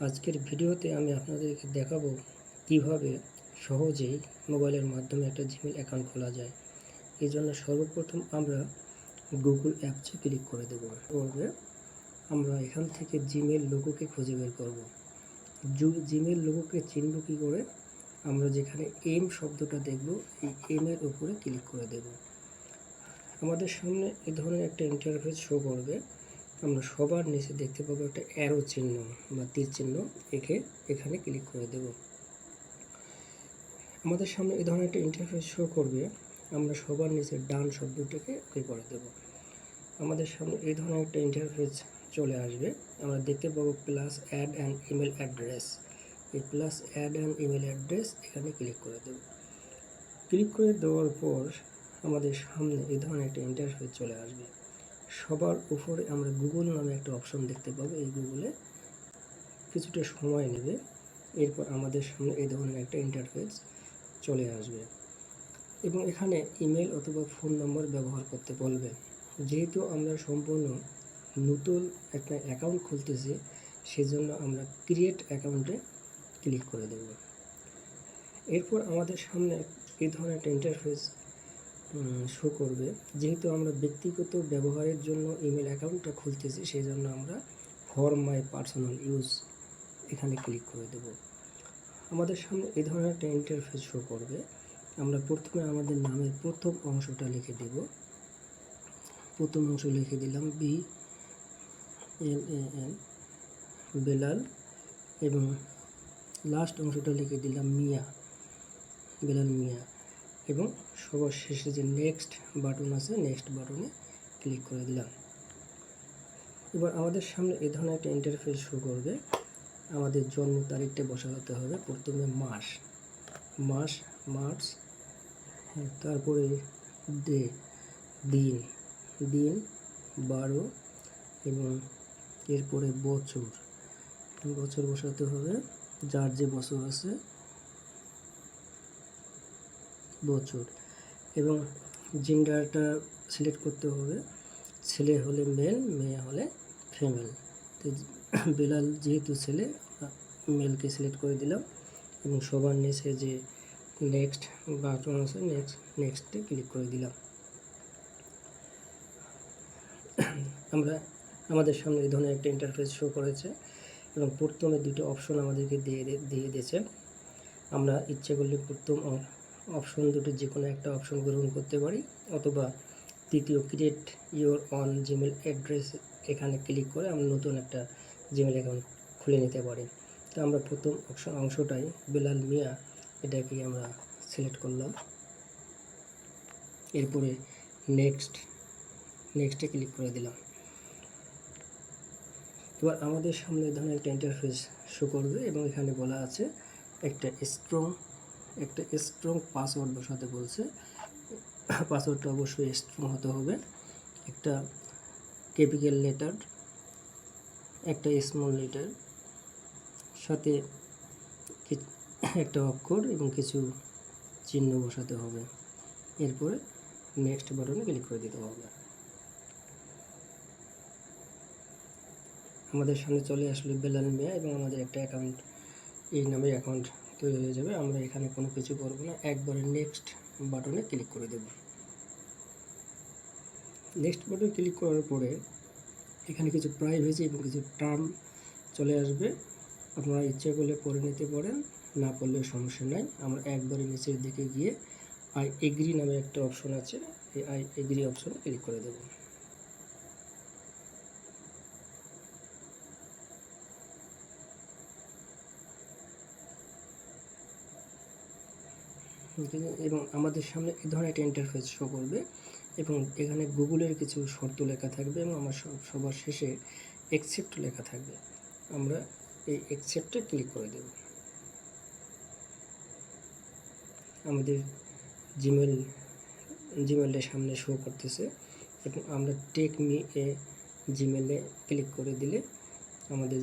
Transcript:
আজকের ভিডিওতে আমি আপনাদেরকে দেখাবো কিভাবে সহজেই মোবাইলের মাধ্যমে একটা জিমেল অ্যাকাউন্ট খোলা যায়। এই জন্য সর্বপ্রথম আমরা গুগল অ্যাপসে ক্লিক করে দেব। আমরা এখান থেকে জিমেল লোগোকে খুঁজে বের করব। জিমেল লোগোকে চিনব কী করে? আমরা যেখানে এম শব্দটা দেখব, এই এমের উপরে ক্লিক করে দেব। আমাদের সামনে এই ধরনের একটা ইন্টারফেস শো করবে। আমরা সবার নিচে দেখতে পাবো একটা অ্যারো চিহ্ন বা তীর চিহ্ন, এখানে ক্লিক করে দেব। আমাদের সামনে এই ধরনের একটা ইন্টারফেস শো করবে। আমরা সবার নিচে ডান শব্দটাকে ওকে করে দেব। আমাদের সামনে এই ধরনের একটা ইন্টারফেস চলে আসবে। আমরা দেখতে পাবো plus add and email address. এই plus add and email address এখানে ক্লিক করে দেব। ক্লিক করে দেওয়ার পর আমাদের সামনে এই ধরনের একটা ইন্টারফেস চলে আসবে। সবার উপরে আমরা গুগল নামে একটা অপশন দেখতে পাবো। এই গুগলে কিছুটা সময় নেবে, এরপর আমাদের সামনে এই ধরনের একটা ইন্টারফেস চলে আসবে এবং এখানে ইমেল অথবা ফোন নম্বর ব্যবহার করতে বলবে। যেহেতু আমরা সম্পূর্ণ নতুন একটা অ্যাকাউন্ট খুলতেছি, সেজন্য আমরা ক্রিয়েট অ্যাকাউন্টে ক্লিক করে দেব। এরপর আমাদের সামনে এই ধরনের একটা ইন্টারফেস শো করবে। যেহেতু আমরা ব্যক্তিগত ব্যবহারের জন্য ইমেল অ্যাকাউন্টটা খুলতেছি, সেই জন্য আমরা ফর মাই পার্সোনাল ইউজ এখানে ক্লিক করে দেব। আমাদের সামনে এই ধরনের একটা ইন্টারফেস শো করবে। আমরা প্রথমে আমাদের নামের প্রথম অংশটা লিখে দেব। প্রথম অংশ লিখে দিলাম BLAL, বেলাল, এবং লাস্ট অংশটা লিখে দিলাম মিয়া, বেলাল মিয়া, এবং সবার শেষে যে নেক্সট বাটন আছে, নেক্সট বাটনে ক্লিক করে দিলাম। এবার আমাদের সামনে এই ধরনের একটা ইন্টারফেস শো করবে। আমাদের জন্ম তারিখটা বসাতে হবে। প্রথমে মার্চ, তারপরে দিন 12, এবং এরপরে বছর বসাতে হবে। যার যে বছর আছে বছর, এবং জেন্ডারটা সিলেক্ট করতে হবে। ছেলে হলে মেল, মেয়ে হলে ফিমেল। তো বেলাল যেহেতু ছেলে, মেলকে সিলেক্ট করে দিলাম এবং সবার নিচে যে নেক্সট বাটন আছে, নেক্সটে ক্লিক করে দিলাম। আমাদের সামনে এই ধরনের একটা ইন্টারফেস শো করেছে এবং প্রথমে দুটো অপশন আমাদেরকে দিয়ে দিয়েছে। আমরা ইচ্ছে করলে প্রথম অপশন দুটো যে কোনো একটা অপশন গ্রহণ করতে পারি, অথবা তৃতীয় create your on Gmail address এখানে ক্লিক করে আমরা নতুন একটা জিমেল অ্যাকাউন্ট খুলে নিতে পারি। তো আমরা প্রথম অংশটাই বেলাল মিয়া, এটাকে আমরা সিলেক্ট করলাম। এরপরে নেক্সটে ক্লিক করে দিলাম। এবার আমাদের সামনে ধরনের একটা ইন্টারফেস শো করবে এবং এখানে বলা আছে একটা স্ট্রং পাসওয়ার্ড বসাতে বলছে। পাসওয়ার্ডটা অবশ্যই স্ট্রং হতে হবে। একটা ক্যাপিটাল লেটার, একটা স্মল লেটার, সাথে একটা অক্ষর এবং কিছু চিহ্ন বসাতে হবে। এরপরে নেক্সট বাটনে ক্লিক করে দিতে হবে। আমাদের সামনে চলে আসলে বেলাল মিয়া এবং আমাদের একটা অ্যাকাউন্ট, এই নামে অ্যাকাউন্ট তৈরি হয়ে যাবে। আমরা এখানে কোনো কিছু করবো না, একবারে নেক্সট বাটনে ক্লিক করে দেব। নেক্সট বাটনে ক্লিক করার পরে এখানে কিছু প্রাইভেসি এবং কিছু টার্ম চলে আসবে। আপনারা ইচ্ছা করলে পড়ে নিতে পারেন, না পড়লেও সমস্যা নাই। আমরা একবারে নিচের দিকে গিয়ে আই এগ্রি নামে একটা অপশন আছে, এই আই এগ্রি অপশনে ক্লিক করে দেব। এবং আমাদের সামনে এই ধরনের একটা ইন্টারফেস শো করবে এবং এখানে গুগলের কিছু শর্ত লেখা থাকবে এবং আমার সবার শেষে অ্যাকসেপ্ট লেখা থাকবে। আমরা এই অ্যাকসেপ্টে ক্লিক করে দেব। আমাদের জিমেলটা সামনে শো করতেছে এবং আমরা টেক মি এ জিমেলে ক্লিক করে দিলে আমাদের